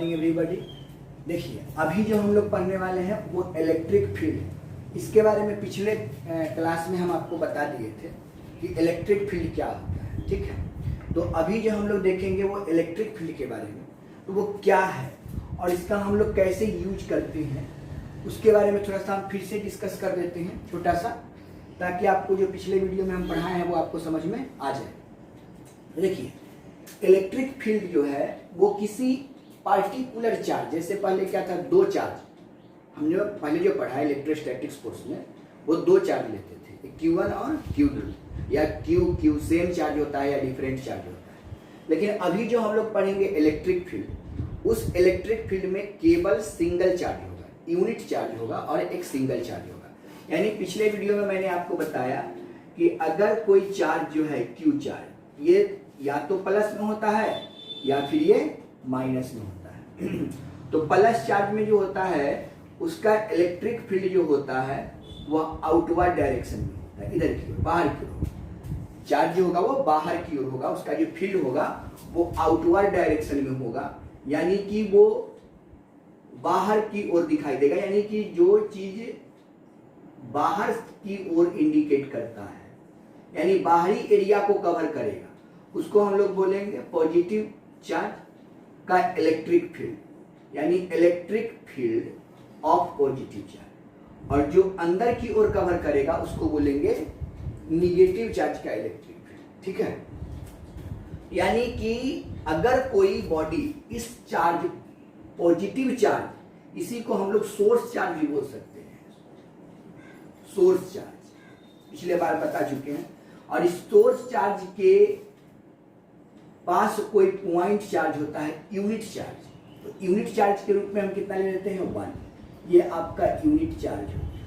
Morning everybody. देखिए अभी जो हम लोग पढ़ने वाले हैं वो इलेक्ट्रिक फील्ड। इसके बारे में पिछले क्लास में हम आपको बता दिए थे कि इलेक्ट्रिक फील्ड क्या होता है, ठीक है। तो अभी जो हम लोग देखेंगे वो इलेक्ट्रिक फील्ड के बारे में, तो वो क्या है और इसका हम लोग कैसे यूज करते हैं उसके बारे में थोड़ा सा हम फिर से डिस्कस कर देते हैं छोटा सा, ताकि आपको जो पिछले वीडियो में हम पढ़ाए हैं वो आपको समझ में आ जाए। देखिए इलेक्ट्रिक फील्ड जो है वो किसी पार्टिकुलर चार्ज, जैसे पहले क्या था, दो चार्ज, हम जो पहले जो पढ़ा है इलेक्ट्रोस्टैटिक्स कोर्स में, वो दो चार्ज लेते थे, Q1 और Q2, या Q सेम चार्ज होता है या डिफरेंट चार्ज होता है। लेकिन अभी जो हम लोग पढ़ेंगे इलेक्ट्रिक फील्ड, उस इलेक्ट्रिक फील्ड में केवल सिंगल चार्ज होगा, यूनिट चार्ज होगा और एक सिंगल चार्ज होगा। यानी पिछले वीडियो में मैंने आपको बताया कि अगर कोई चार्ज जो है Q चार्ज, ये या तो प्लस में होता है या फिर ये माइनस में होता है। तो प्लस चार्ज में जो होता है उसका इलेक्ट्रिक फील्ड जो होता है वह आउटवर्ड डायरेक्शन में होता है, इधर की ओर, बाहर की ओर। चार्ज जो होगा वो बाहर की ओर होगा, उसका जो फील्ड होगा वो आउटवर्ड डायरेक्शन में होगा, यानी कि वो बाहर की ओर दिखाई देगा। यानी कि जो चीज बाहर की ओर इंडिकेट करता है, यानी बाहरी एरिया को कवर करेगा, उसको हम लोग बोलेंगे पॉजिटिव चार्ज का इलेक्ट्रिक फील्ड, यानी electric field of positive charge. और जो अंदर की ओर कवर करेगा उसको बोलेंगे निगेटिव चार्ज का इलेक्ट्रिक फील्ड, ठीक है। यानी कि अगर कोई बॉडी इस चार्ज, पॉजिटिव चार्ज, इसी को हम लोग सोर्स चार्ज भी बोल सकते हैं, सोर्स चार्ज पिछले बार बता चुके हैं। और इस सोर्स चार्ज के पास कोई पॉइंट चार्ज होता है, यूनिट चार्ज। तो यूनिट चार्ज के रूप में हम कितना ले लेते हैं, 1। ये आपका यूनिट चार्ज हो गया,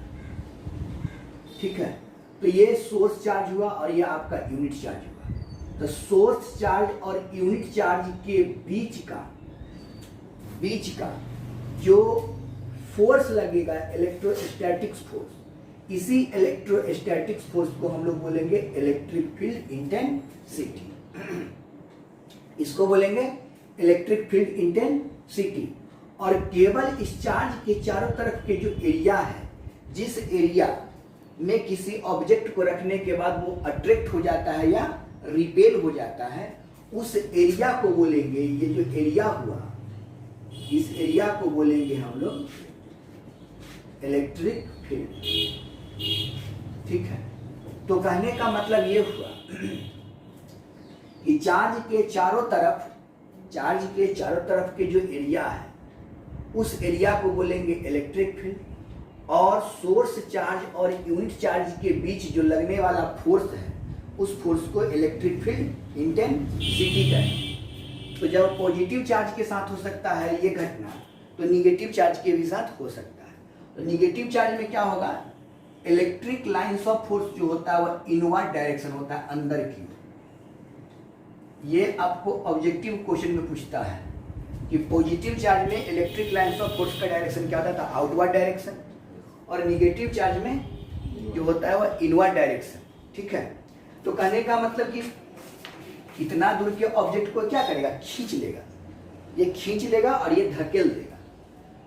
ठीक है। तो ये सोर्स चार्ज हुआ और ये आपका यूनिट चार्ज हुआ। तो सोर्स चार्ज और यूनिट चार्ज के बीच का जो फोर्स लगेगा, इलेक्ट्रोस्टैटिक्स फोर्स, इसी इलेक्ट्रोस्टैटिक्स फोर्स को हम लोग बोलेंगे इलेक्ट्रिक फील्ड इंटेंसिटी। इसको बोलेंगे इलेक्ट्रिक फील्ड इंटेंसिटी। और केवल इस चार्ज के चारों तरफ के जो एरिया है, जिस एरिया में किसी ऑब्जेक्ट को रखने के बाद वो अट्रैक्ट हो जाता है या रिपेल हो जाता है, उस एरिया को बोलेंगे, ये जो एरिया हुआ, इस एरिया को बोलेंगे हम लोग इलेक्ट्रिक फील्ड, ठीक है। तो कहने का मतलब ये हुआ कि चार्ज के चारों तरफ के जो एरिया है उस एरिया को बोलेंगे इलेक्ट्रिक फील्ड। और सोर्स चार्ज और यूनिट चार्ज के बीच जो लगने वाला फोर्स है उस फोर्स को इलेक्ट्रिक फील्ड इंटेंसिटी कहेंगे। तो जब पॉजिटिव चार्ज के साथ हो सकता है ये घटना, तो निगेटिव चार्ज के भी साथ हो सकता है। तो निगेटिव चार्ज में क्या होगा, इलेक्ट्रिक लाइंस ऑफ फोर्स जो होता है वो इनवर्ड डायरेक्शन होता है, अंदर की ओर। ये आपको ऑब्जेक्टिव क्वेश्चन में पूछता है कि पॉजिटिव चार्ज में इलेक्ट्रिक लाइंस ऑफ फोर्स का डायरेक्शन क्या होता था, आउटवर्ड डायरेक्शन, और निगेटिव चार्ज में जो होता है वह इनवर्ड डायरेक्शन, ठीक है। तो कहने का मतलब कि इतना दूर के ऑब्जेक्ट को क्या करेगा, खींच लेगा, ये खींच लेगा और ये धकेल देगा।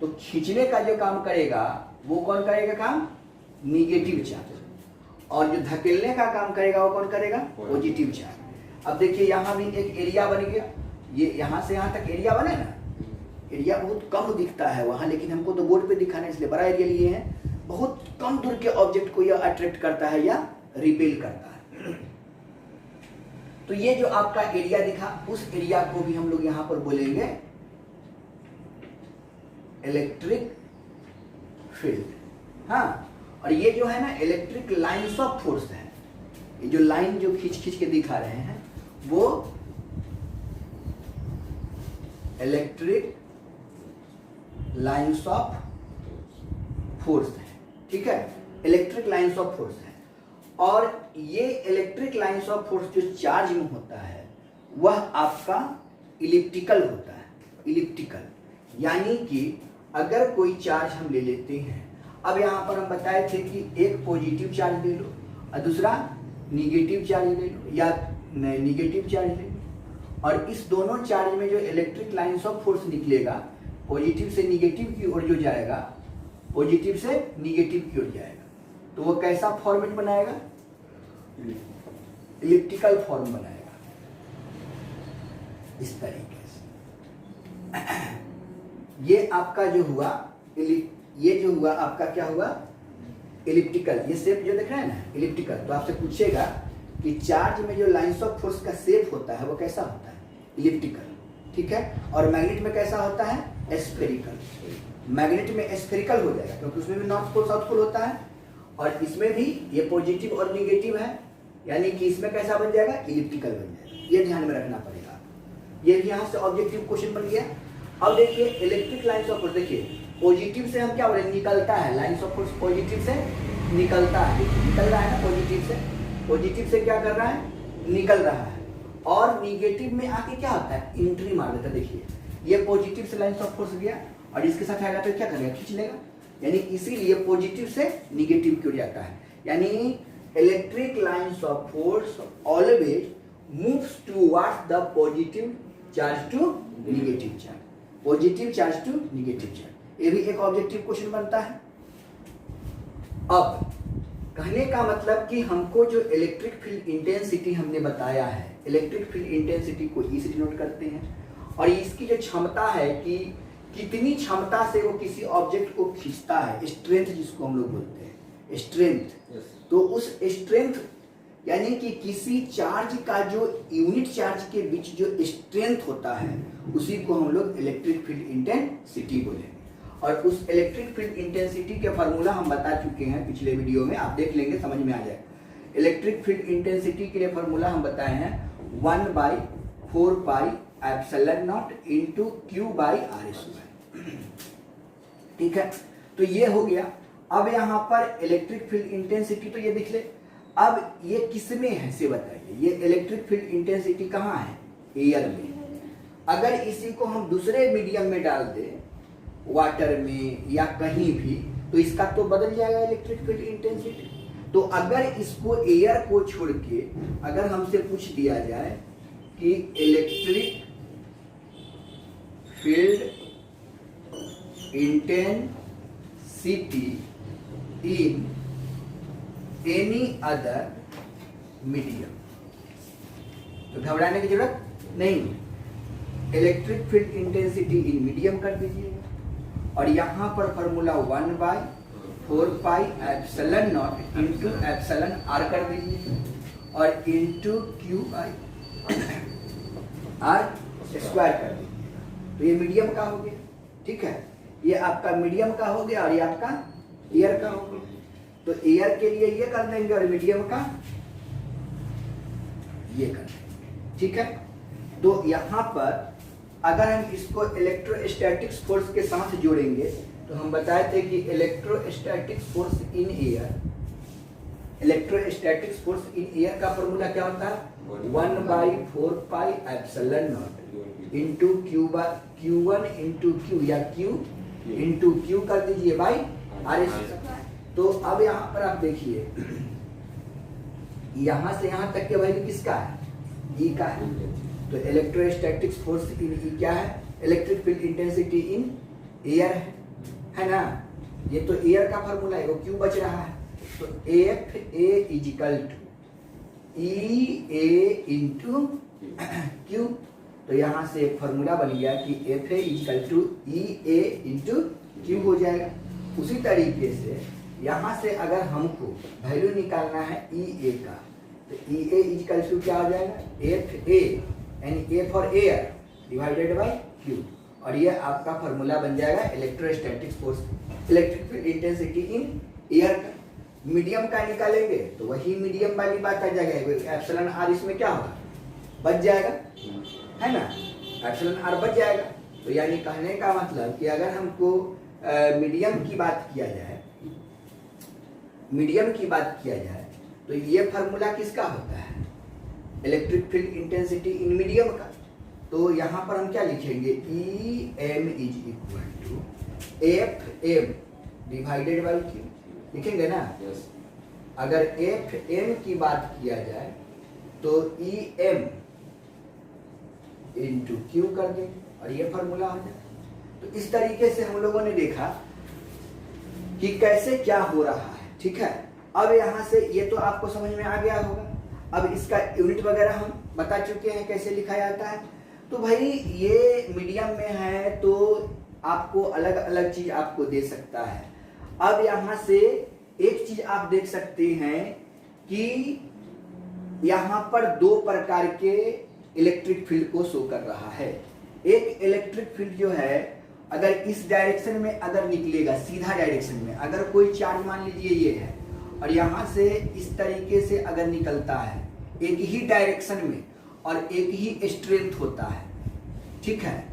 तो खींचने का जो काम करेगा वो कौन करेगा काम, निगेटिव चार्ज। और जो धकेलने का काम करेगा वो कौन करेगा, पॉजिटिव चार्ज। अब देखिए यहाँ भी एक एरिया बन गया, ये यहाँ से यहाँ तक एरिया बने ना, एरिया बहुत कम दिखता है वहाँ, लेकिन हमको तो बोर्ड पे दिखाना है इसलिए बड़ा एरिया लिए हैं। बहुत कम दूर के ऑब्जेक्ट को यह अट्रैक्ट करता है या रिपेल करता है। तो ये जो आपका एरिया दिखा, उस एरिया को भी हम लोग यहाँ पर बोलेंगे इलेक्ट्रिक फील्ड। हाँ, और ये जो है ना इलेक्ट्रिक लाइंस ऑफ फोर्स है, ये जो लाइन जो खींच खींच के दिखा रहे हैं वो इलेक्ट्रिक लाइंस ऑफ फोर्स है, ठीक है, इलेक्ट्रिक लाइंस ऑफ फोर्स है। और ये इलेक्ट्रिक लाइंस ऑफ फोर्स जो चार्ज में होता है वह आपका इलिप्टिकल होता है, इलिप्टिकल। यानी कि अगर कोई चार्ज हम ले लेते हैं, अब यहाँ पर हम बताए थे कि एक पॉजिटिव चार्ज ले लो और दूसरा निगेटिव चार्ज ले लो, या निगेटिव चार्ज ले लो, और इस दोनों चार्ज में जो इलेक्ट्रिक लाइंस ऑफ फोर्स निकलेगा, पॉजिटिव से निगेटिव की ओर जो जाएगा, पॉजिटिव से निगेटिव की ओर जाएगा, तो वो कैसा फॉर्मेट बनाएगा? इलिप्टिकल फॉर्म बनाएगा इस तरीके से। ये आपका जो हुआ, ये जो हुआ आपका क्या हुआ? इलिप्टिकल। ये शेप जो दिख रहा है ना, इलिप्टिकल। तो आपसे पूछेगा कि चार्ज में जो लाइंस ऑफ फोर्स का शेप होता है वो कैसा होता है? इलिप्टिकल, ठीक है। और मैग्नेट में कैसा होता है? एस्फेरिकल। मैग्नेट में एस्फेरिकल हो जाएगा क्योंकि उसमें भी नॉर्थ पोल साउथ पोल होता है, और इसमें भी ये पॉजिटिव और निगेटिव है, यानी कि इसमें कैसा बन जाएगा? इलिप्टिकल बन जाएगा। ये ध्यान में रखना पड़ेगा। ये भी यहाँ से ऑब्जेक्टिव क्वेश्चन बन गया। अब देखिए इलेक्ट्रिक लाइंस ऑफ फोर्स, देखिए पॉजिटिव से हम क्या बोले? निकलता है। लाइंस ऑफ फोर्स पॉजिटिव से निकलता है, निकल रहा है ना पॉजिटिव से। पॉजिटिव से क्या कर रहा है? निकल रहा है। और निगेटिव में आके क्या होता है? एंट्री मार देता है। देखिए ये पॉजिटिव से लाइंस ऑफ फोर्स गया और इसके साथ आएगा तो क्या करेगा? खींच लेगा। यानी इसीलिए पॉजिटिव से निगेटिव की ओर जाता है। यानी electric lines of force always moves towards the positive charge to negative charge, positive charge to negative charge. ये भी एक ऑब्जेक्टिव क्वेश्चन बनता है। अब कहने का मतलब कि हमको जो इलेक्ट्रिक फील्ड इंटेंसिटी हमने बताया है, इलेक्ट्रिक फील्ड इंटेंसिटी को ई से डिनोट करते हैं, और इसकी जो क्षमता है कि कितनी क्षमता से वो किसी ऑब्जेक्ट को खींचता है, स्ट्रेंथ जिसको हम लोग बोलते हैं, स्ट्रेंथ। तो उस स्ट्रेंथ यानी कि किसी चार्ज का जो यूनिट चार्ज के बीच जो स्ट्रेंथ होता है उसी को हम लोग इलेक्ट्रिक फील्ड इंटेंसिटी बोलेंगे। और उस इलेक्ट्रिक फील्ड इंटेंसिटी के फार्मूला हम बता चुके हैं पिछले वीडियो में, आप देख लेंगे समझ में आ जाएगा। इलेक्ट्रिक फील्ड इंटेंसिटी के लिए फार्मूला हम बताए हैं 1/4 एप्सिलॉन नॉट इनटू Q/r²। ठीक है, तो ये हो गया। अब यहाँ पर इलेक्ट्रिक फील्ड इंटेंसिटी तो ये देख ले। अब ये किसमें है से बताइए? ये इलेक्ट्रिक फील्ड इंटेंसिटी कहाँ है? एयर में। अगर इसी को हम दूसरे मीडियम में डाल दें, वाटर में या कहीं भी, तो इसका तो बदल जाएगा इलेक्ट्रिक फील्ड इंटेंसिटी। तो अगर इसको एयर को छोड़ के अगर हमसे पूछ दिया जाए कि electric field intensity in any other medium, तो घबराने की जरूरत नहीं। Electric field intensity in medium कर दीजिएगा और यहाँ पर formula 1/4 epsilon naught into epsilon r कर दीजिए और इंटू Q/r² कर दीजिए। तो ये मीडियम का हो गया, ठीक है। ये आपका मीडियम का हो गया और ये आपका एयर का हो गया। तो एयर के लिए ये कर देंगे और मीडियम का ये कर देंगे, ठीक है। तो यहाँ पर अगर हम इसको इलेक्ट्रोस्टैटिक्स फोर्स के साथ जोड़ेंगे तो हम बताए थे कि electrostatics force in air, electrostatics force in air का फॉर्मूला क्या होता है? 1/4 epsilon naught into Q1 into Q या Q इंटू Q कर दीजिए बाई r²। तो अब यहाँ पर आप देखिए, यहाँ से यहाँ तक के वैल्यू किसका है? E का है। तो इलेक्ट्रोस्टैटिक्स फोर्स इन E क्या है? Electric field intensity in air है ना। ये तो एयर का फॉर्मूला है, वो क्यों बच रहा है? तो FA equal to EA into Q। तो यहाँ से एक फॉर्मूला बन गया कि FA equal to EA into Q हो जाएगा। उसी तरीके से यहाँ से अगर हमको वैल्यू निकालना है EA का, तो EA इजिकल टू क्या हो जाएगा? FA यानी A for air divided by Q, और ये आपका फॉर्मूला बन जाएगा electrostatic force, electric field intensity in air का। मीडियम का निकालेंगे तो वही मीडियम वाली बात आ जाएगा, एप्सिलॉन r इसमें क्या होगा? बच जाएगा, है ना। एप्सिलॉन r बच जाएगा। तो यानी कहने का मतलब कि अगर हमको मीडियम की बात किया जाए, मीडियम की बात किया जाए तो ये फार्मूला किसका होता है? Electric field intensity in medium का। तो यहाँ पर हम क्या लिखेंगे? EM is equal to FM divided by Q लिखेंगे ना। अगर FM की बात किया जाए तो EM इंटू Q कर देंगे और ये फार्मूला हो जाए। तो इस तरीके से हम लोगों ने देखा कि कैसे क्या हो रहा है, ठीक है। अब यहाँ से ये तो आपको समझ में आ गया होगा। अब इसका यूनिट वगैरह हम बता चुके हैं कैसे लिखा जाता है। तो भाई ये मीडियम में है तो आपको अलग अलग चीज आपको दे सकता है। अब यहाँ से एक चीज आप देख सकते हैं कि यहाँ पर दो प्रकार के इलेक्ट्रिक फील्ड को शो कर रहा है। एक इलेक्ट्रिक फील्ड जो है अगर इस डायरेक्शन में अगर निकलेगा, सीधा डायरेक्शन में, अगर कोई चार्ज मान लीजिए ये है और यहाँ से इस तरीके से अगर निकलता है एक ही डायरेक्शन में और एक ही स्ट्रेंथ होता है, ठीक है।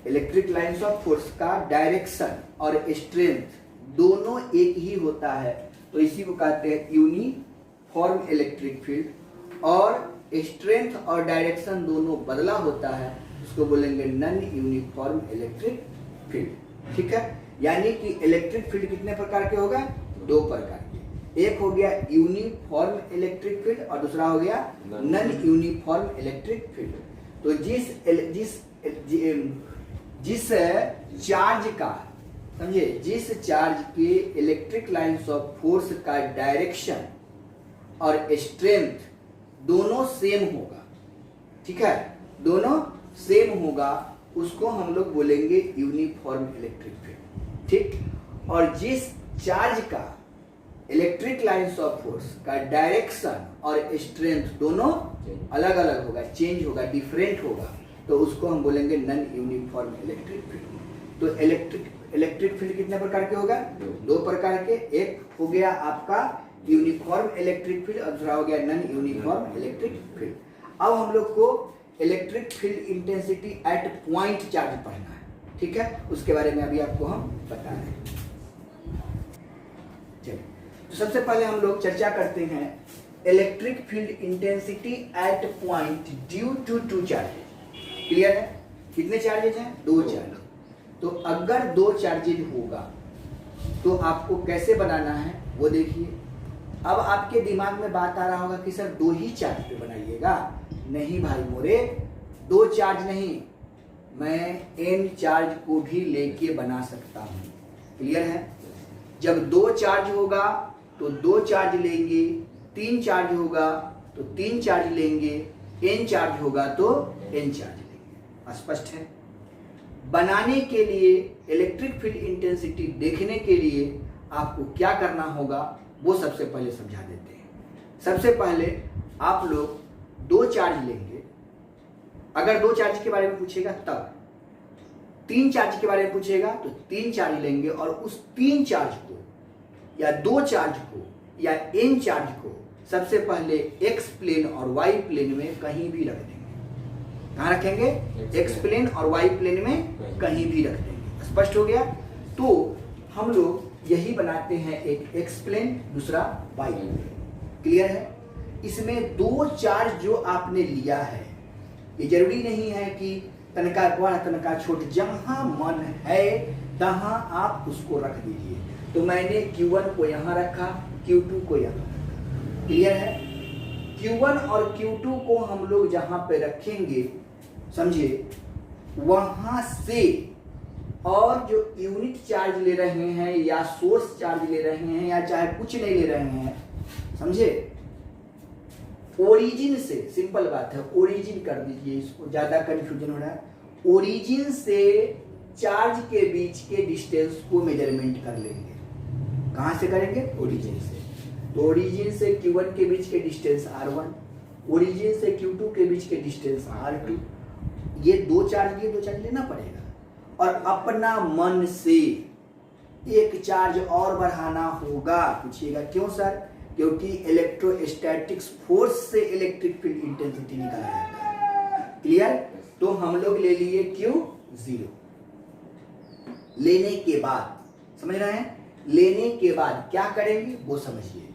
इलेक्ट्रिक लाइंस ऑफ फोर्स का डायरेक्शन और स्ट्रेंथ दोनों एक ही होता है, तो इसी को कहते हैं यूनिफॉर्म इलेक्ट्रिक फील्ड। और स्ट्रेंथ और डायरेक्शन दोनों बदला होता है, उसको बोलेंगे नॉन यूनिफॉर्म इलेक्ट्रिक फील्ड, ठीक है। यानी कि इलेक्ट्रिक फील्ड कितने प्रकार के होगा? दो प्रकार के। एक हो गया यूनिफॉर्म इलेक्ट्रिक फील्ड और दूसरा हो गया नॉन यूनिफॉर्म इलेक्ट्रिक फील्ड। तो जिस चार्ज का, समझे, जिस चार्ज के इलेक्ट्रिक लाइंस ऑफ फोर्स का डायरेक्शन और स्ट्रेंथ दोनों सेम होगा, ठीक है, दोनों सेम होगा, उसको हम लोग बोलेंगे यूनिफॉर्म इलेक्ट्रिक फील्ड, ठीक। और जिस चार्ज का इलेक्ट्रिक लाइंस ऑफ फोर्स का डायरेक्शन और स्ट्रेंथ दोनों अलग अलग होगा, चेंज होगा, डिफरेंट होगा, तो उसको हम बोलेंगे नॉन यूनिफॉर्म इलेक्ट्रिक फील्ड। तो इलेक्ट्रिक फील्ड कितने प्रकार के होगा? दो प्रकार के। एक हो गया आपका यूनिफॉर्म इलेक्ट्रिक फील्ड और दूसरा हो गया नॉन यूनिफॉर्म इलेक्ट्रिक फील्ड। अब हम लोग को electric field intensity at point charge पढ़ना है, ठीक है। उसके बारे में अभी आपको हम बता रहे हैं। चलिए, तो सबसे पहले हम लोग चर्चा करते हैं electric field intensity at point due to two charges. Clear है? कितने चार्जेज हैं? दो चार्जेज। तो अगर दो चार्जेज होगा तो आपको कैसे बनाना है वो देखिए। अब आपके दिमाग में बात आ रहा होगा कि सर दो ही चार्ज पे बनाइएगा। नहीं भाई मोरे, दो चार्ज नहीं, मैं n चार्ज को भी लेके बना सकता हूं। क्लियर है? जब दो चार्ज होगा तो दो चार्ज लेंगे, तीन चार्ज होगा तो तीन चार्ज लेंगे, n चार्ज होगा तो n चार्ज लेंगे। स्पष्ट है? बनाने के लिए इलेक्ट्रिक फील्ड इंटेंसिटी देखने के लिए आपको क्या करना होगा वो सबसे पहले समझा देते हैं। सबसे पहले आप लोग दो चार्ज लेंगे। अगर दो चार्ज के बारे में पूछेगा तब, तीन चार्ज के बारे में पूछेगा तो तीन चार्ज लेंगे और उस तीन चार्ज को या दो चार्ज को या n चार्ज को सबसे पहले x प्लेन और y प्लेन में कहीं भी रख देंगे। कहाँ रखेंगे? x प्लेन और y प्लेन में कहीं भी रख देंगे। स्पष्ट हो गया? तो हम लोग यही बनाते हैं, एक x प्लेन, दूसरा y प्लेन। क्लियर है? इसमें दो चार्ज जो आपने लिया है, ये जरूरी नहीं है कि तनका बड़ा तनका छोट, जहां मन है तहां आप उसको रख दीजिए। तो मैंने Q1 को यहां रखा, Q2 को यहां रखा। क्लियर है? Q1 और Q2 को हम लोग जहां पे रखेंगे, समझे, वहां से और जो यूनिट चार्ज ले रहे हैं या सोर्स चार्ज ले रहे हैं या चाहे कुछ नहीं ले रहे हैं, समझे, ओरिजिन से, सिंपल बात है, ओरिजिन कर दीजिए, इसको ज्यादा कंफ्यूजन हो रहा है। ओरिजिन से चार्ज के बीच के डिस्टेंस को मेजरमेंट कर लेंगे। कहां से करेंगे? ओरिजिन से। तो ओरिजिन से Q1 के बीच के डिस्टेंस R1, ओरिजिन से Q2 के बीच के डिस्टेंस R2। ये दो चार्ज लेना पड़ेगा और अपना मन से एक चार्ज और बढ़ाना होगा। पूछिएगा क्यों सर? क्योंकि इलेक्ट्रोस्टैटिक्स फोर्स से इलेक्ट्रिक फील्ड इंटेंसिटी निकाला जाता है। क्लियर? तो हम लोग ले लिए Q0। लेने के बाद, समझ रहे हैं, लेने के बाद क्या करेंगे वो समझिए।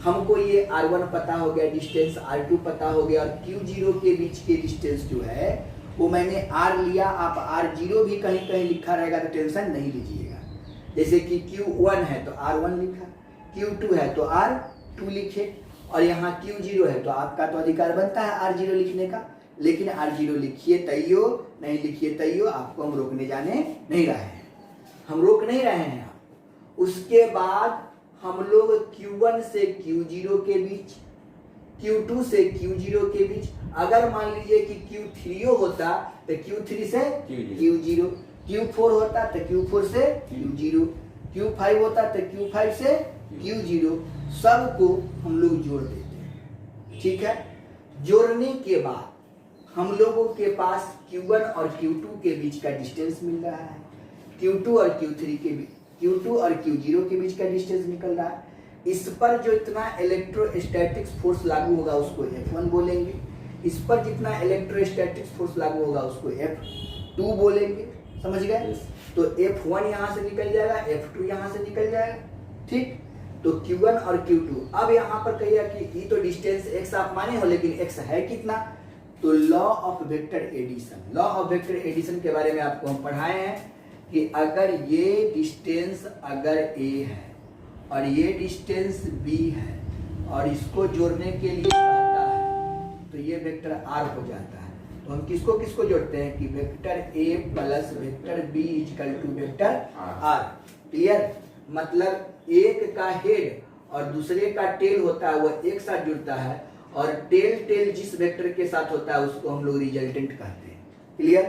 हमको ये R1 पता हो गया, डिस्टेंस R2 पता हो गया, और Q0 के बीच के डिस्टेंस जो है वो मैंने R लिया। आप R0 भी कहीं कहीं लिखा रहेगा तो टेंशन नहीं लीजिएगा। जैसे कि Q1 है तो R1 लिखा, Q2 है तो R2 लिखे, और यहाँ Q0 है तो आपका तो अधिकार बनता है R0 लिखने का। लेकिन R0 लिखिए तैयो, नहीं लिखिए तैयो, आपको हम रोकने जाने नहीं रहे हैं, हम रोक नहीं रहे हैं आपको। उसके बाद हम लोग Q1 से Q0 के बीच, Q2 से Q0 के बीच, अगर मान लीजिए कि Q3 होता तो Q3 से Q0, Q4 होता तो Q4 से Q0, Q5 होता तो Q5 से Q0, सबको हम लोग जोड़ देते हैं। ठीक है, जोड़ने के बाद हम लोगों के पास Q1 और Q2 के बीच का डिस्टेंस मिल रहा है, Q2 और Q3 के बीच, Q2 और Q0 के बीच का डिस्टेंस निकल रहा है। इस पर जो इतना इलेक्ट्रोस्टैटिक्स फोर्स लागू होगा उसको F1 बोलेंगे, इस पर जितना इलेक्ट्रोस्टैटिक्स फोर्स लागू होगा उसको F2 बोलेंगे। समझ गए? तो F1 यहाँ से निकल जाएगा, F2 यहाँ से निकल जाएगा। ठीक, तो Q1 और Q2। अब यहाँ पर कहिएगा कि ये तो डिस्टेंस x आप माने हो, लेकिन x है कितना? तो law of vector addition, law of vector addition के बारे में आपको हम पढ़ाए हैं कि अगर ये डिस्टेंस अगर a है और ये डिस्टेंस b है और इसको जोड़ने के लिए कहता है तो ये वेक्टर r हो जाता है। तो हम किसको किसको जोड़ते हैं कि vector a plus vector b equal to vector r। Clear? मतलब एक का हेड और दूसरे का टेल होता है, वो एक साथ जुड़ता है, और टेल जिस वेक्टर के साथ होता है उसको हम लोग रिजल्टेंट कहते हैं। क्लियर?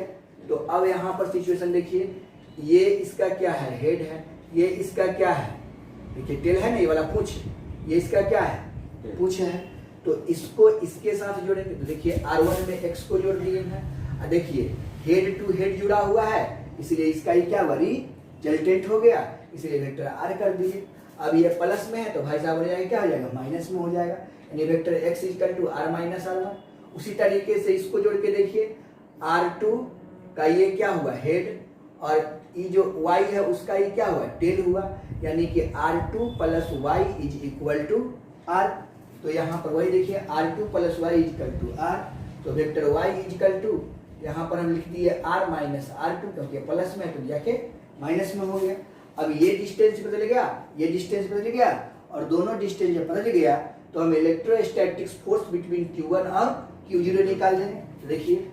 तो अब यहाँ पर सिचुएशन देखिए, ये इसका क्या है? हेड है, ये इसका क्या है? देखिए टेल है ना, ये वाला पूंछ, ये इसका क्या है? पूंछ है। तो इसको इसके साथ जोड़ेंगे तो देखिए R1 में x को जोड़ दिए हैं, देखिए हेड टू हेड जुड़ा हुआ है, इसलिए इसका ही क्या हुआ? रिजल्टेंट हो गया, इसलिए वेक्टर r कर दिए। अब ये प्लस में है तो भाई साहब हो जाएगा, क्या हो जाएगा? माइनस में हो जाएगा, यानी vector x equal to r minus r1। उसी तरीके से इसको जोड़ के देखिए, R2 का ये क्या हुआ? हेड, और ये जो y है उसका ये क्या हुआ? टेल हुआ, यानी कि R2 plus y is equal to r। तो यहाँ पर वही देखिए, R2 plus y is equal to r, तो vector y is equal to, यहाँ पर हम लिख दिए r माइनस R2, क्योंकि प्लस में तो जाके माइनस में हो गया। अब ये डिस्टेंस बदल गया, ये डिस्टेंस बदल गया, और दोनों डिस्टेंस जब बदल गया तो हम इलेक्ट्रोस्टैटिक्स फोर्स बिटवीन Q1 और Q0 निकाल देंगे। तो देखिए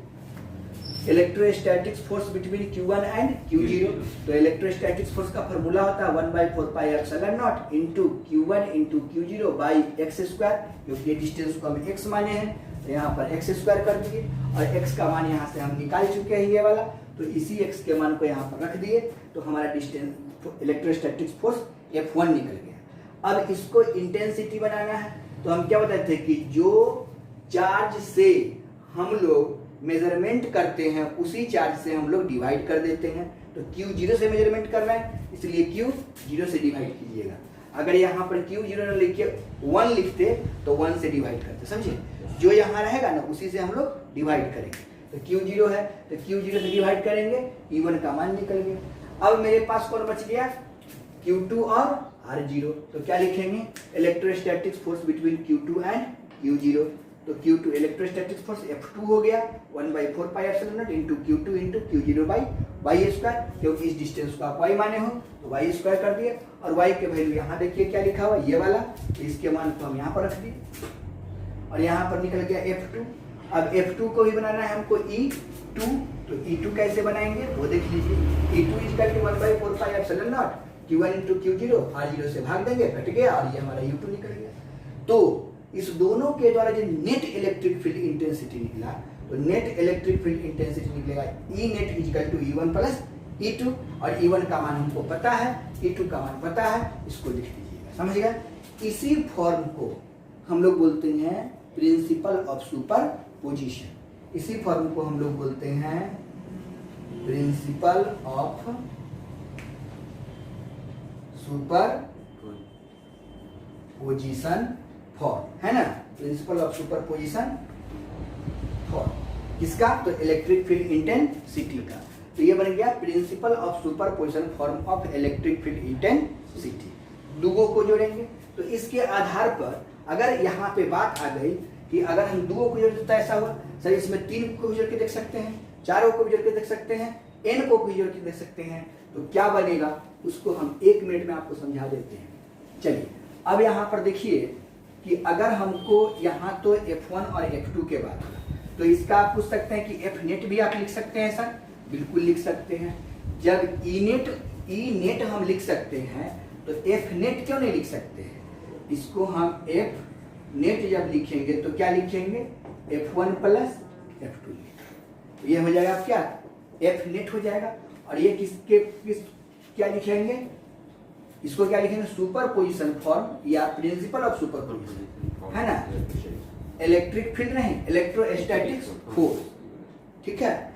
electrostatics force between Q1 and Q0, तो इलेक्ट्रोस्टैटिक्स फोर्स का फॉर्मूला होता है 1/4πε0 into Q1 into Q0 by x square, क्योंकि ये डिस्टेंस को हम x माने हैं तो यहाँ पर x स्क्वायर कर दिए, और x का मान यहाँ से हम निकाल चुके हैं ये वाला, तो इसी x के मान को यहाँ पर रख दिए, तो हमारा डिस्टेंस इलेक्ट्रोस्टैटिक्स फोर्स F1 निकल गया। अब इसको इंटेंसिटी बनाना है, तो हम क्या बताते थे कि जो चार्ज से हम लोग मेजरमेंट करते हैं उसी चार्ज से हम लोग डिवाइड कर देते हैं। तो Q0 से मेजरमेंट करना है, इसलिए Q0 से डिवाइड कीजिएगा। अगर यहाँ पर Q0 न लिख के 1 लिखते तो 1 से डिवाइड करते, समझे? जो यहाँ रहेगा ना उसी से हम लोग डिवाइड करेंगे। तो Q0 है तो Q0 से डिवाइड करेंगे, E1 का मान निकल गया। अब मेरे पास कौन बच गया? Q2 और R0। तो क्या लिखेंगे? Electrostatics force between Q2 and Q0। तो Q2 इलेक्ट्रोस्टैटिक्स फोर्स F2 हो गया 1/4πε0 into Q2 into Q0 by y square, क्योंकि इस डिस्टेंस को आप y माने हो तो y स्क्वायर कर दिए, और y के वैल्यू यहाँ देखिए क्या लिखा हुआ ये वाला, तो इसके मान को हम यहाँ पर रख दिए, और यहाँ पर निकल गया F2। अब F2 को भी बनाना है हमको E2, तो E2 कैसे बनाएंगे वो देख लीजिए। E2 equal to 1/4πε0 Q1 into Q0, R0 से भाग देंगे, कट गया, और ये हमारा U2 निकल गया। तो इस दोनों के द्वारा जो नेट इलेक्ट्रिक फील्ड इंटेंसिटी निकला, तो नेट इलेक्ट्रिक फील्ड इंटेंसिटी निकलेगा E net equal to E1 plus E2, और E1 का मान हमको पता है, E2 का मान पता है, इसको लिख दीजिएगा। समझ गए? इसी फॉर्म को हम लोग बोलते हैं प्रिंसिपल ऑफ सुपरपोजिशन। इसी फॉर्म को हम लोग बोलते हैं प्रिंसिपल ऑफ सुपरपोजिशन फॉर्म, है ना? प्रिंसिपल ऑफ सुपरपोजिशन फॉर्म किसका? तो इलेक्ट्रिक फील्ड इंटेंसिटी का। तो ये बन गया principal of superposition form of electric field intensity. दुगो को जोड़ेंगे, तो इसके आधार पर अगर यहाँ पे बात आ गई कि अगर हम दुगो को जोड़ते तो ऐसा हुआ सर, इसमें 3 को भी जोड़ के देख सकते हैं, 4 को भी जोड़ के देख सकते हैं, n को भी जोड़ के देख सकते हैं, तो क्या बनेगा उसको हम 1 मिनट में आपको समझा देते हैं। चलिए अब यहाँ पर देखिए कि अगर हमको यहाँ तो F1 और F2 के बाद तो इसका आप पूछ सकते हैं कि एफ नेट भी आप लिख सकते हैं सर, बिल्कुल लिख सकते हैं। जब ई नेट हम लिख सकते हैं तो एफ नेट क्यों नहीं लिख सकते हैं? इसको हम एफ नेट जब लिखेंगे तो क्या लिखेंगे? F1 plus F2। तो ये हो जाएगा क्या? एफ नेट हो जाएगा। और ये किस क्या लिखेंगे? इसको क्या लिखेंगे? सुपरपोजिशन फॉर्म या प्रिंसिपल ऑफ सुपरपोजिशन, है ना? इलेक्ट्रिक फील्ड नहीं, इलेक्ट्रोस्टैटिक्स फोर्स, ठीक है।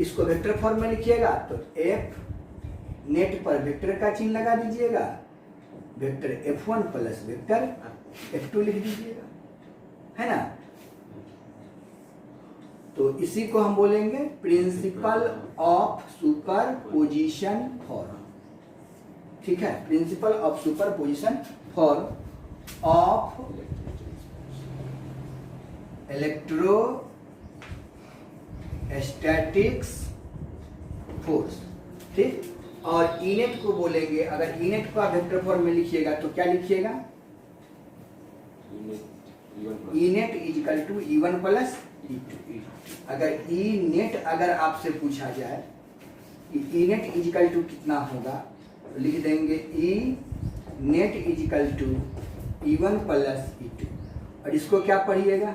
इसको वेक्टर फॉर्म में लिखिएगा तो एफ नेट पर वेक्टर का चिन्ह लगा दीजिएगा, vector F1 plus vector F2 लिख दीजिएगा, है ना? तो इसी को हम बोलेंगे प्रिंसिपल ऑफ सुपरपोजिशन फॉर्म, ठीक है। Principal of superposition form of electrostatics force, ठीक। और इनेट को बोलेंगे, अगर इनेट को आप वेक्टर फॉर्म में लिखिएगा तो क्या लिखिएगा? E net equal to E1 plus E2। अगर ई नेट अगर आपसे पूछा जाए कि ई नेट इजिकल टू कितना होगा तो लिख देंगे E net is equal to E1 plus E2। और इसको क्या पढ़िएगा?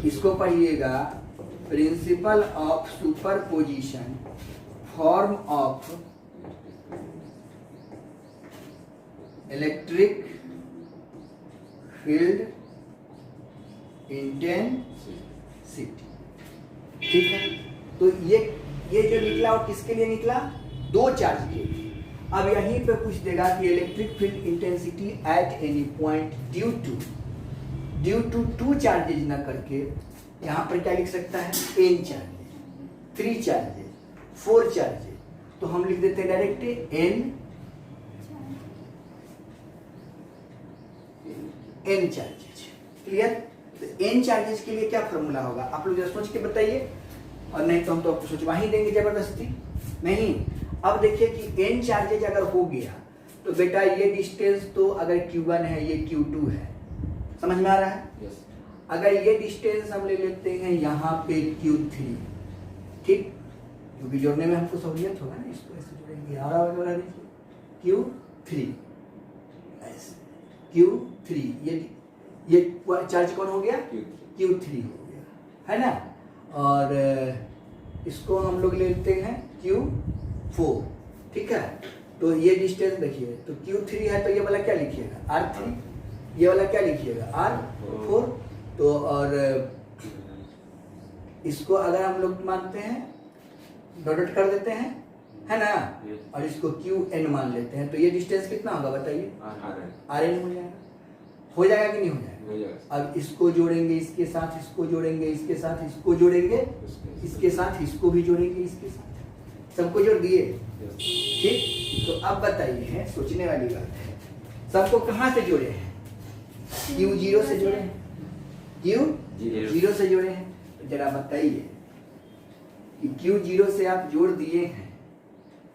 इसको पढ़िएगा principle of superposition form of electric field intensity, ठीक है। तो ये जो निकला वो किसके लिए निकला? दो चार्ज के लिए। अब यहीं पे पूछ देगा कि electric field intensity at any point due to two charges न करके यहाँ पर क्या लिख सकता है? n charges, 3 charges, 4 charges. तो हम लिख देते हैं डायरेक्ट n चार्जेज, क्लियर? तो n चार्जेज के लिए क्या फॉर्मूला होगा आप लोग जरा सोच के बताइए, और नहीं तो हम तो आपको सोचवा ही देंगे जबरदस्ती। नहीं, अब देखिए कि n चार्जेज अगर हो गया तो बेटा ये डिस्टेंस तो अगर Q1 है, ये Q2 है, समझ में आ रहा है? yes. अगर ये डिस्टेंस हम ले लेते हैं यहाँ पे Q3, ठीक, क्योंकि जोड़ने में हमको सहूलियत होगा ना, इसको ऐसे जोड़ेंगे और Q3 Q3, ये चार्ज कौन हो गया? Q3 हो गया, है ना? और इसको हम लोग लेते हैं Q4, ठीक है। तो ये डिस्टेंस देखिए, तो Q3 है तो ये वाला क्या लिखिएगा? R3, ये वाला क्या लिखिएगा? R4। तो और इसको अगर हम लोग मानते हैं डॉट कर देते हैं, है ना? और इसको Qn मान लेते हैं तो ये डिस्टेंस कितना होगा बताइए? Rn हो जाएगा। हो जाएगा कि नहीं हो जाएगा? अब इसको जोड़ेंगे, इसके साथ इसको जोड़ेंगे, इसके साथ इसको जोड़ेंगे, इसके साथ इसको भी जोड़ेंगे, इसके साथ सबको जोड़ दिए, ठीक। तो अब बताइए, सोचने वाली बात है, सबको कहाँ से जोड़े हैं? Q0 से जोड़े हैं, Q0 से जोड़े हैं। तो जरा बताइए कि Q0 से आप जोड़ दिए हैं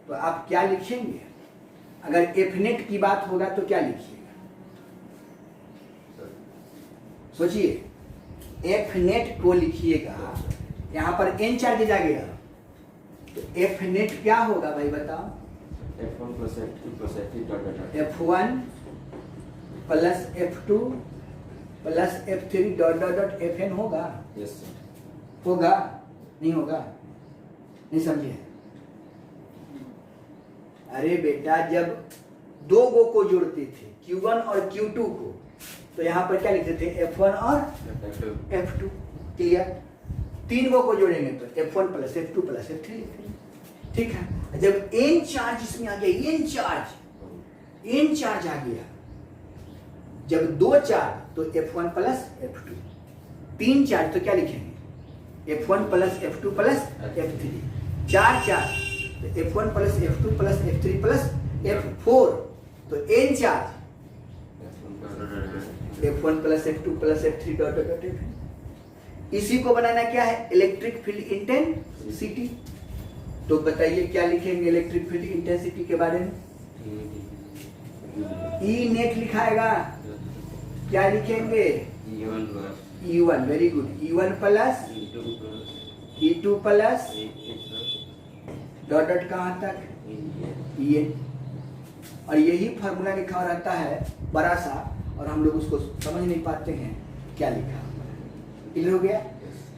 तो आप क्या लिखेंगे? अगर एफ नेट की बात होगा तो क्या लिखिएगा? सोचिए, एफ नेट को लिखिएगा, यहाँ पर n चार्जेज आ गया तो एफ नेट क्या होगा भाई बताओ? F1 plus F2 plus F3 dot dot F1 plus F2 plus F3 dot dot dot Fn होगा? Yes sir. होगा? नहीं होगा? नहीं समझे? अरे बेटा, जब दो गो को जोड़ते थे Q1 और Q2 को, तो यहाँ पर क्या लिखते थे? F1 और F2, क्लियर? 3 गो को जोड़ेंगे तो F1 plus F2 plus F3 लिखेंगे, ठीक है। जब n चार्ज इसमें आ गया, n चार्ज आ गया, जब 2 चार्ज तो F1 प्लस F2, 3 चार्ज तो क्या लिखेंगे? F1 plus F2 plus F3, 4 charge तो F1 plus F2 plus F3 plus F4, तो n charge F1 plus F2 plus F3 dot dot dot Fn। इसी को बनाना क्या है? Electric field intensity. तो बताइए क्या लिखेंगे इलेक्ट्रिक फील्ड इंटेंसिटी के बारे में? ई नेट लिखाएगा, क्या लिखेंगे? E1 very good, E1 plus E2 plus E2 plus E3 plus dot dot कहाँ तक E8 EN। और यही फार्मूला लिखा रहता है बड़ा सा, और हम लोग उसको समझ नहीं पाते हैं क्या लिखा हुआ है। क्लियर हो गया?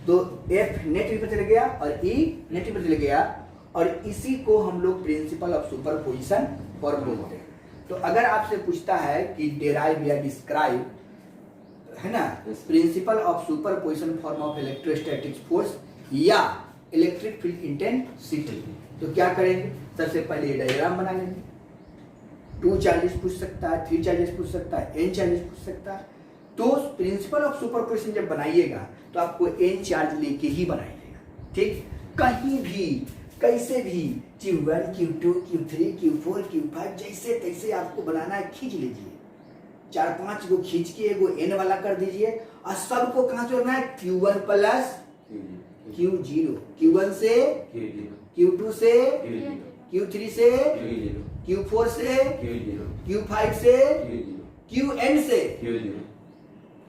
तो F नेट भी पता चल गया और E नेट भी पता चल गया, और इसी को हम लोग प्रिंसिपल ऑफ सुपरपोजिशन फॉर्म बोलते हैं। तो अगर आपसे पूछता है कि डेराइव या डिस्क्राइब, है ना, principal of superposition form of electrostatic force या इलेक्ट्रिक फील्ड इंटेंसिटी, तो क्या करेंगे? सबसे पहले ये डायग्राम बना लेंगे। 2 चार्जेस पूछ सकता है, 3 चार्जेस पूछ सकता है, n चार्जेस पूछ सकता है। तो प्रिंसिपल ऑफ सुपरपोजिशन जब बनाइएगा तो आपको n चार्ज लेके ही बनाइएगा, ठीक? कहीं भी कैसे भी Q1 Q2 Q3 Q4 Q5 जैसे तैसे आपको बनाना है, खींच लीजिए। 4-5 को खींच के एगो n वाला कर दीजिए, और सबको कहाँ जोड़ना है? Q1 प्लस Q0, Q1 से Q2 से Q3 से Q4 से Q5 से Qn से।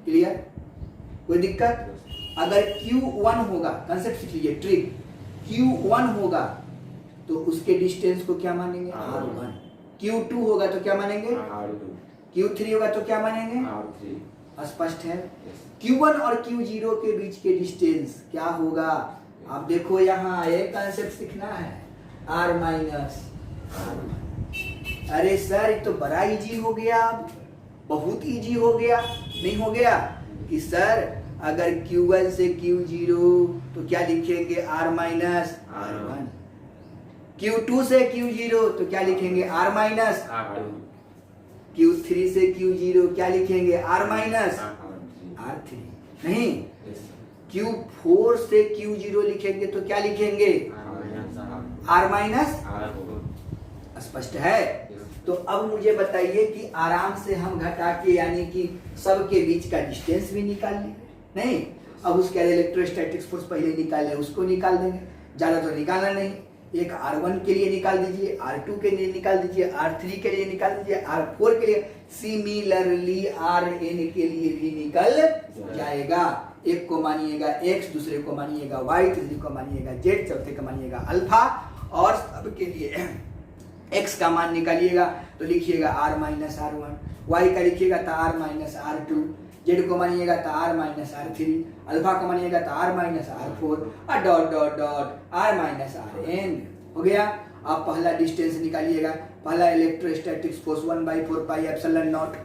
क्लियर? कोई दिक्कत? अगर Q1 होगा, कंसेप्ट सीख लीजिए, ट्रिक। Q1 होगा तो उसके डिस्टेंस को क्या मानेंगे? R1। Q2 होगा तो क्या मानेंगे? Q3 होगा तो क्या मानेंगे? स्पष्ट है? Q1 और Q0 के बीच के डिस्टेंस क्या होगा? आप देखो यहाँ एक कंसेप्ट सीखना है, R माइनस R1। अरे सर ये तो बड़ा इजी हो गया, बहुत इजी हो गया। नहीं हो गया कि सर अगर Q1 से Q0 तो क्या लिखेंगे? R minus R1। Q2 से Q0 तो क्या लिखेंगे? R minus R2। Q3 से Q0 क्या लिखेंगे? R minus R3। नहीं, Q4 से Q0 लिखेंगे तो क्या लिखेंगे? R minus R4। स्पष्ट है? तो अब मुझे बताइए कि आराम से हम घटा के, यानी कि सबके बीच का डिस्टेंस भी निकाल लिए। नहीं, अब उसके इलेक्ट्रोस्टैटिक्स फोर्स पहले निकाले, उसको निकाल देंगे, ज्यादा तो निकालना नहीं। एक R1 के लिए निकाल दीजिए, R2 के लिए निकाल दीजिए, R3 के लिए निकाल दीजिए, R4 के लिए, सिमिलरली Rn के लिए भी निकल जाएगा। एक को मानिएगा x, दूसरे को मानिएगा y, तीसरे को मानिएगा z, चौथे को मानिएगा अल्फा, और सबके लिए x का मान निकालिएगा तो लिखिएगा R माइनस R1, y का लिखिएगा तो R माइनस R2, z को मानिएगा तो R माइनस R3, अल्फा को मानिएगा तो R माइनस R4, और dot dot dot R minus Rn। हो गया? आप पहला डिस्टेंस निकालिएगा। पहला electrostatics force 1/4 pi epsilon not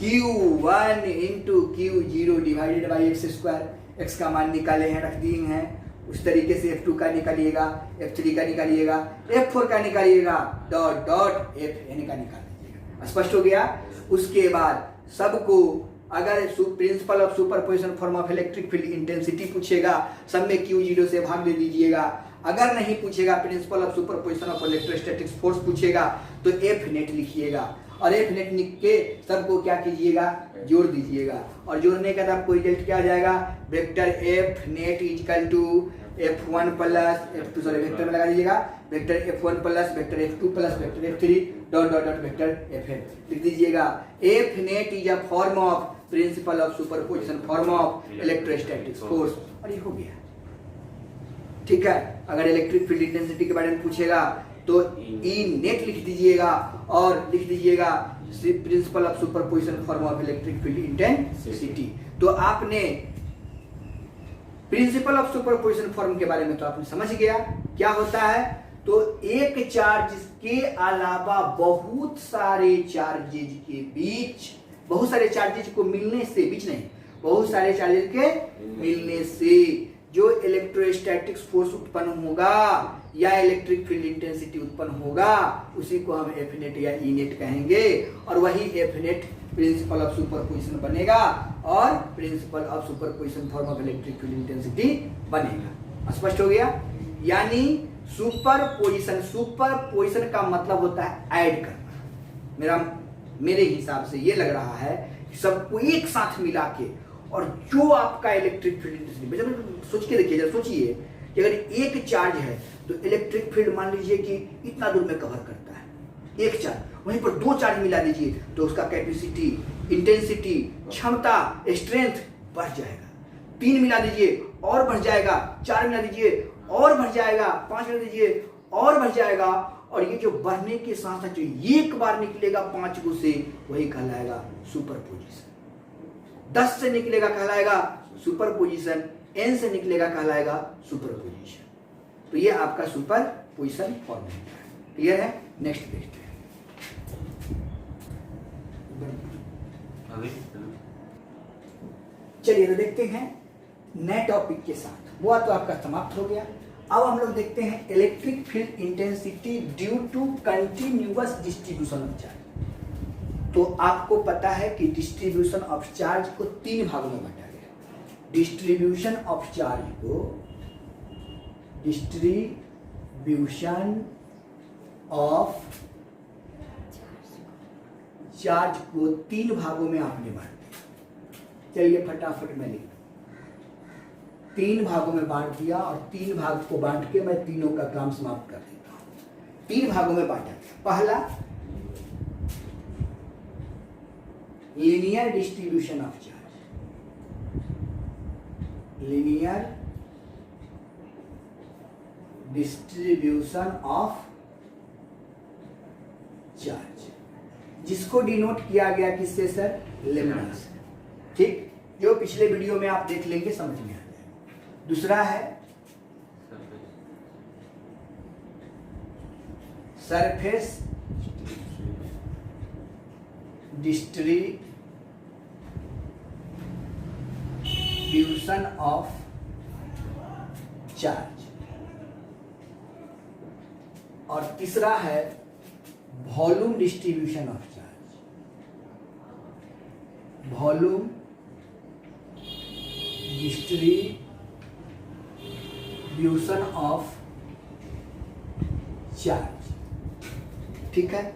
Q1 into Q0 divided by x square. x का मान निकाले हैं, रख दिए हैं। उस तरीके से F2 का निकालिएगा, F3 का निकालिएगा, F4 का निकालिएगा, डॉट डॉट Fn का निकाल दीजिएगा। स्पष्ट हो गया? उसके बाद सबको अगर principal of superposition form of electric field intensity पूछेगा, सब में Q0 से भाग दे दीजिएगा। अगर नहीं पूछेगा, principal of superposition of electrostatics force पूछेगा तो F नेट लिखिएगा, और F नेट लिख के सबको क्या कीजिएगा? जोड़ दीजिएगा। और जोड़ने के बाद आपको रिजल्ट क्या आ जाएगा? Vector F net equal to F1 plus F2, sorry vector में लगा दीजिएगा, vector F1 plus vector F2 plus vector F3 dot dot dot vector Fn लिख दीजिएगा। F net is a form of principle of superposition form of electrostatics force. और ये हो गया, ठीक है? अगर इलेक्ट्रिक फील्ड इंटेंसिटी के बारे में पूछेगा तो E नेट लिख दीजिएगा, और लिख दीजिएगा principal of superposition form of electric field intensity. तो आपने प्रिंसिपल ऑफ सुपरपोजिशन फॉर्म के बारे में तो आपने समझ गया क्या होता है। तो एक चार्ज के अलावा बहुत सारे चार्जेज के बीच, बहुत सारे चार्जेज को मिलने से, बीच नहीं, बहुत सारे चार्जेज के मिलने से जो इलेक्ट्रोस्टैटिक्स फोर्स उत्पन्न होगा या इलेक्ट्रिक फील्ड इंटेंसिटी उत्पन्न होगा, उसी को हम F नेट या E नेट कहेंगे। और वही F net principal of superposition बनेगा और principal of superposition form of electric field intensity बनेगा। स्पष्ट हो गया? यानी सुपरपोजिशन का मतलब होता है ऐड करना। मेरे हिसाब से ये लग रहा है कि सबको एक साथ मिला के, और जो आपका इलेक्ट्रिक फील्ड इंटेंसिटी, सोच के देखिए, जरा सोचिए कि अगर एक चार्ज है तो इलेक्ट्रिक फील्ड मान लीजिए कि इतना दूर में कवर करता है, एक चार्ज, वहीं पर 2 चार्ज मिला दीजिए तो उसका कैपेसिटी, इंटेंसिटी, क्षमता, स्ट्रेंथ बढ़ जाएगा। 3 मिला दीजिए और बढ़ जाएगा, 4 मिला दीजिए और बढ़ जाएगा, 5 मिला दीजिए और बढ़ जाएगा। और ये जो बढ़ने के साथ साथ जो एक बार निकलेगा 5 गो से, वही कहलाएगा सुपरपोजिशन। 10 से निकलेगा कहलाएगा सुपरपोजिशन, n से निकलेगा कहलाएगा सुपरपोजिशन। तो ये आपका सुपरपोजिशन फॉर्मूला है। क्लियर है? नेक्स्ट देखते हैं। चलिए तो देखते हैं नए टॉपिक के साथ। वो तो आपका समाप्त हो गया। अब हम लोग देखते हैं electric field intensity due to continuous distribution of charge. तो आपको पता है कि डिस्ट्रीब्यूशन ऑफ चार्ज को 3 भागों में बांटा गया। डिस्ट्रीब्यूशन ऑफ चार्ज को डिस्ट्रीब्यूशन ऑफ चार्ज को 3 भागों में आपने बांट दिया। चलिए फटाफट मैं लिख 3 भागों में बांट दिया और 3 भाग को बांट के मैं तीनों का काम समाप्त कर देता हूं। 3 भागों में बांटा गया। पहला linear distribution of charge, linear distribution of charge, जिसको डिनोट किया गया किससे सर? लेमडा से। ठीक, जो पिछले वीडियो में आप देख लेंगे, समझ में आ जाएगा। दूसरा है सरफेस डिस्ट्रीब्यूशन ऑफ चार्ज, और तीसरा है volume distribution of charge, volume distribution of charge. ठीक है,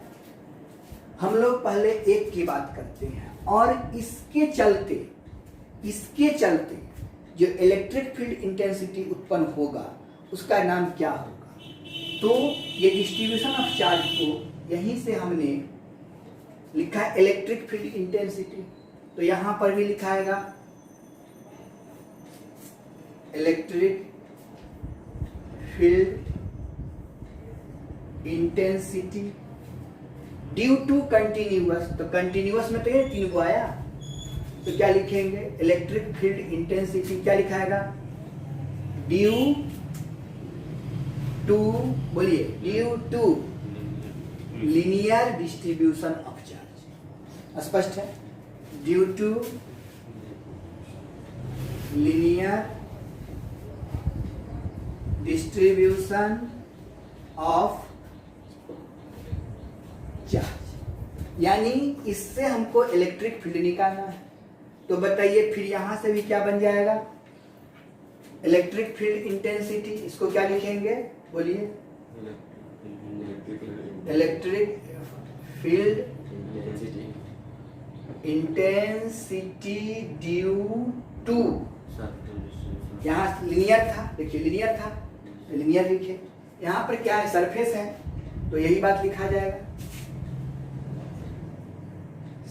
हम लोग पहले एक की बात करते हैं, और इसके चलते जो इलेक्ट्रिक फील्ड इंटेंसिटी उत्पन्न होगा उसका नाम क्या होगा? तो ये डिस्ट्रीब्यूशन ऑफ चार्ज को यहीं से हमने लिखा है इलेक्ट्रिक फील्ड इंटेंसिटी, तो यहां पर भी लिखाएगा electric field intensity due to continuous. तो कंटिन्यूअस में तो ये 3 को आया, तो क्या लिखेंगे? इलेक्ट्रिक फील्ड इंटेंसिटी क्या लिखाएगा? ड्यू टू, बोलिए, due to linear distribution of charge. स्पष्ट है? Due to linear distribution of charge, यानी इससे हमको इलेक्ट्रिक फील्ड निकालना है। तो बताइए फिर यहां से भी क्या बन जाएगा? इलेक्ट्रिक फील्ड इंटेंसिटी, इसको क्या लिखेंगे? बोलिए, electric field intensity due to, यहां लीनियर था, देखिए लीनियर था, लीनियर लिखे। यहां पर क्या है? सरफेस है, तो यही बात लिखा जाएगा,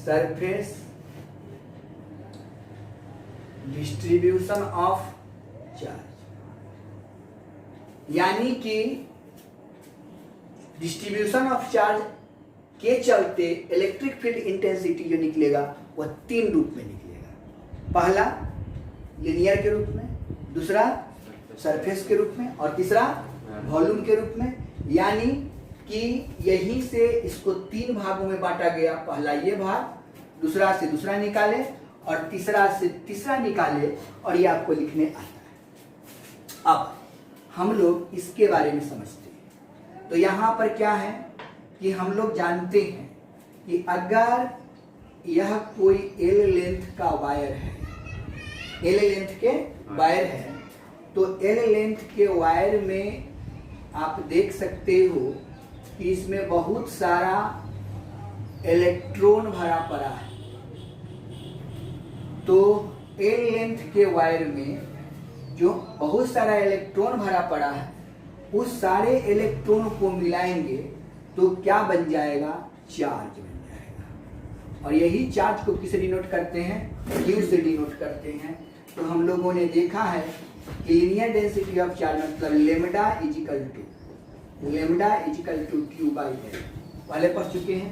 सरफेस डिस्ट्रीब्यूशन ऑफ चार्ज। यानी कि डिस्ट्रीब्यूशन ऑफ चार्ज के चलते इलेक्ट्रिक फील्ड इंटेंसिटी जो निकलेगा वह 3 रूप में निकलेगा। पहला लीनियर के रूप में, दूसरा सरफेस के रूप में, और तीसरा वॉल्यूम के रूप में। यानी कि यहीं से इसको 3 भागों में बांटा गया। पहला ये भाग, दूसरा से दूसरा निकाले, और तीसरा से तीसरा निकाले, और ये आपको लिखने आता है। अब हम लोग इसके बारे में समझते हैं। तो यहाँ पर क्या है कि हम लोग जानते हैं कि अगर यह कोई एल लेंथ का वायर है, एल लेंथ के वायर है, तो एल लेंथ के वायर में आप देख सकते हो कि इसमें बहुत सारा इलेक्ट्रॉन भरा पड़ा है। तो एल लेंथ के वायर में जो बहुत सारा इलेक्ट्रॉन भरा पड़ा है, उस सारे इलेक्ट्रॉन को मिलाएंगे तो क्या बन जाएगा? चार्ज बन जाएगा। और यही चार्ज को किसे डिनोट करते हैं, क्यू से डिनोट करते हैं। तो हम लोगों ने देखा है कि लीनियर डेंसिटी ऑफ चार्ज मतलब lambda equal to Q by L, पहले पढ़ चुके हैं।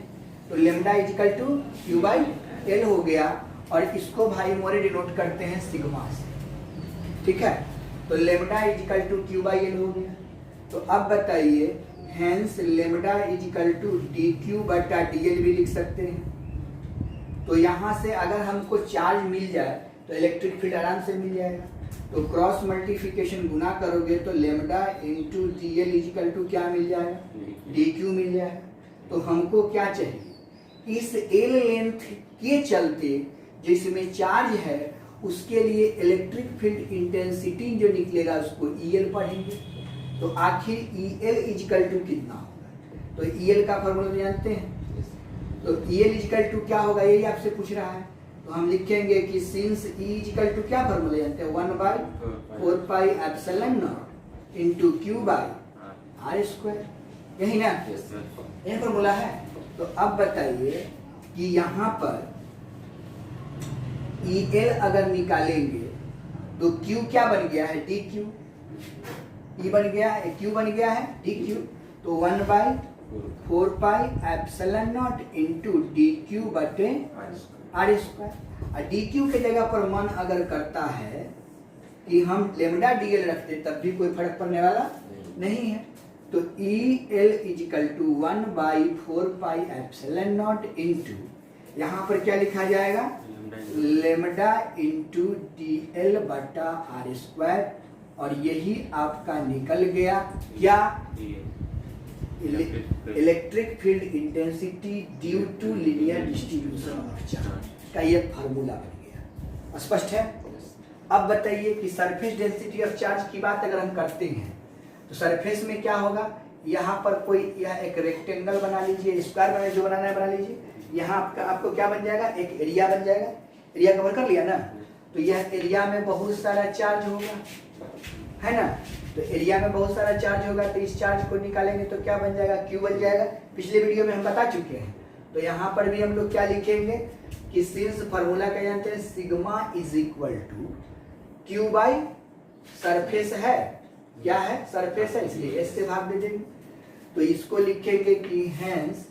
तो lambda equal to Q by L हो गया, और इसको भाई मोरे डिनोट करते हैं सिग्मा से, ठीक है। तो lambda equal to Q by L हो गया। तो अब बताइए, hence lambda equal to D Q बटा डी एल भी लिख सकते हैं। तो यहाँ से अगर हमको चार्ज मिल जाए तो इलेक्ट्रिक फील्ड आराम से मिल जाएगा। तो क्रॉस मल्टीप्लिकेशन गुना करोगे तो lambda into D L equal to क्या मिल जाएगा, डी क्यू मिल जाएगा। तो हमको क्या चाहिए, इस एल लेंथ के चलते जिसमें चार्ज है उसके लिए इलेक्ट्रिक फील्ड इंटेंसिटी जो निकलेगा उसको EL पढ़ेंगे। तो आखिर EL इजिकल टू कितना होगा, तो EL का फॉर्मूला जानते हैं। तो EL इजिकल टू क्या होगा, यही आपसे पूछ रहा है। तो हम लिखेंगे कि सिंस E इजिकल टू क्या फॉर्मूला जानते हैं, 1/4 pi epsilon naught into Q by R square, यही ना, यही फॉर्मूला है। तो अब बताइए कि यहाँ पर EL अगर निकालेंगे तो Q क्या बन गया है, DQ, E बन गया है, Q बन गया है DQ। तो 1/4 pi epsilon naught into DQ बटे R स्क्वायर। और DQ के जगह पर मन अगर करता है कि हम लेमडा DL रखते तब भी कोई फर्क पड़ने वाला नहीं है। तो EL equal to 1/4 pi epsilon naught into, यहाँ पर क्या लिखा जाएगा, लेमडा इंटू DL बटा R स्क्वायर। और यही आपका निकल गया क्या, electric field intensity due to linear distribution of charge का ये फार्मूला बन गया। स्पष्ट है। अब बताइए कि सरफेस डेंसिटी ऑफ चार्ज की बात अगर हम करते हैं तो सरफेस में क्या होगा, यहाँ पर कोई यह एक रेक्टेंगल बना लीजिए, स्क्वायर बना, जो बनाना है बना लीजिए। यहाँ आपको क्या बन जाएगा, एक एरिया बन जाएगा। एरिया कवर कर लिया ना, तो यह एरिया में बहुत सारा चार्ज होगा, है ना। तो एरिया में बहुत सारा चार्ज होगा, तो इस चार्ज को निकालेंगे तो क्या बन जाएगा, क्यू बन जाएगा। पिछले वीडियो में हम बता चुके हैं। तो यहाँ पर भी हम लोग क्या लिखेंगे कि सिंस फार्मूला क्या जानते हैं, sigma is equal to Q by surface है, क्या है, सरफेस है, इसलिए एस से भाग दे देंगे। तो इसको लिखेंगे कि hence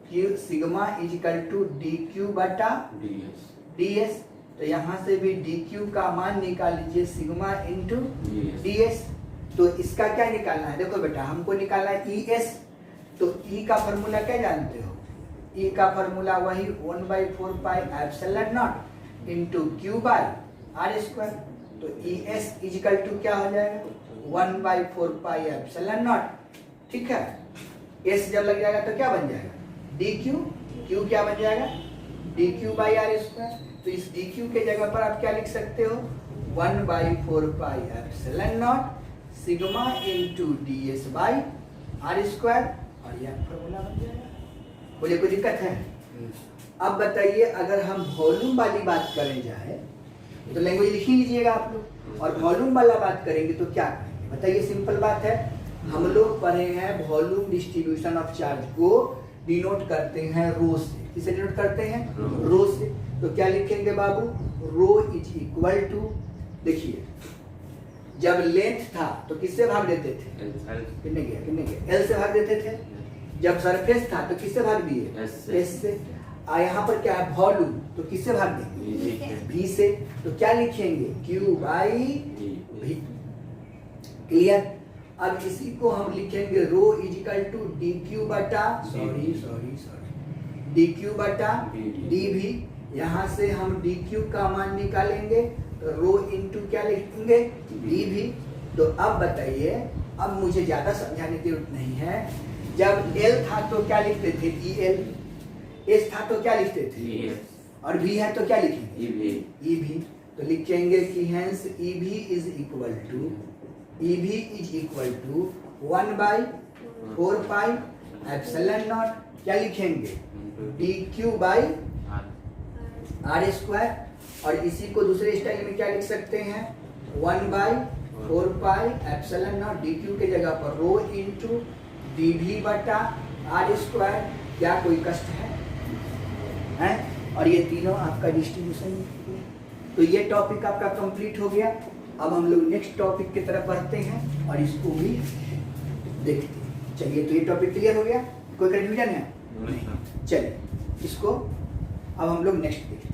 Q sigma is equal to D Q बटा डी एस। तो यहाँ से भी डी क्यू का मान निकाल लीजिए, सिग्मा इंटू डी एस। तो इसका क्या निकालना है, देखो बेटा हमको निकालना है ई एस। तो ई का फॉर्मूला क्या जानते हो, ई का फॉर्मूला वही 1/4 pi epsilon naught into Q by R square. तो ई एस इजिकल टू क्या हो जाएगा, 1/4 पाई एप्सिलॉन नॉट, ठीक है। एस जब लग जाएगा तो क्या बन जाएगा, डी क्यू, क्यू क्या बन जाएगा, D Q by R square. तो इस डी क्यू के जगह पर आप क्या लिख सकते हो, 1/4 pi epsilon naught sigma into D S by R square, और यह फॉर्मूला बन जाएगा। बोले कोई दिक्कत है। अब बताइए अगर हम वॉल्यूम वाली बात करें जाए तो लैंग्वेज लिख ही लीजिएगा आप लोग, और वॉल्यूम वाला बात करेंगे तो क्या करेंगे, बताइए। सिंपल बात है, हम लोग पढ़े हैं वॉल्यूम डिस्ट्रीब्यूशन ऑफ चार्ज को डिनोट करते हैं रो से। किसे डिनोट करते हैं, रो से। तो क्या लिखेंगे बाबू, रो इज इक्वल टू, देखिए जब लेंथ था तो किससे भाग देते थे, कितने गया एल से भाग देते थे। जब सरफेस था तो किससे भाग दिए, एस से। और यहाँ पर क्या है, वॉल्यूम, तो किससे भाग देंगे, भी से। तो क्या लिखेंगे, क्यू बाई भी। क्लियर। अब इसी को हम लिखेंगे रो इजिकल टू डी क्यू बटा डी क्यू बटा डी भी। यहाँ से हम डी क्यू का मान निकालेंगे तो रो इंटू क्या लिखेंगे, डी भी। तो अब बताइए, अब मुझे ज्यादा समझाने की जरूरत नहीं है। जब एल था तो क्या लिखते थे, ई एल। एस था तो क्या लिखते थे, और भी है तो क्या लिखेंगे, ई भी। तो लिखेंगे कि हेंस ई भी इज इक्वल टू, ई भी is equal to 1/4 pi epsilon naught, क्या लिखेंगे, D Q by R square. और इसी को दूसरे स्टाइल में क्या लिख सकते हैं, 1/4 pi epsilon not D Q के जगह पर रो इंटू डी भी बटा आर स्क्वायर। क्या कोई कष्ट है, है, और ये तीनों आपका डिस्ट्रीब्यूशन। तो ये टॉपिक आपका कंप्लीट हो गया। अब हम लोग नेक्स्ट टॉपिक की तरफ बढ़ते हैं और इसको भी देखते हैं। चलिए, तो ये टॉपिक क्लियर हो गया, कोई कन्फ्यूजन है? नहीं। चलिए, इसको अब हम लोग नेक्स्ट देखते हैं।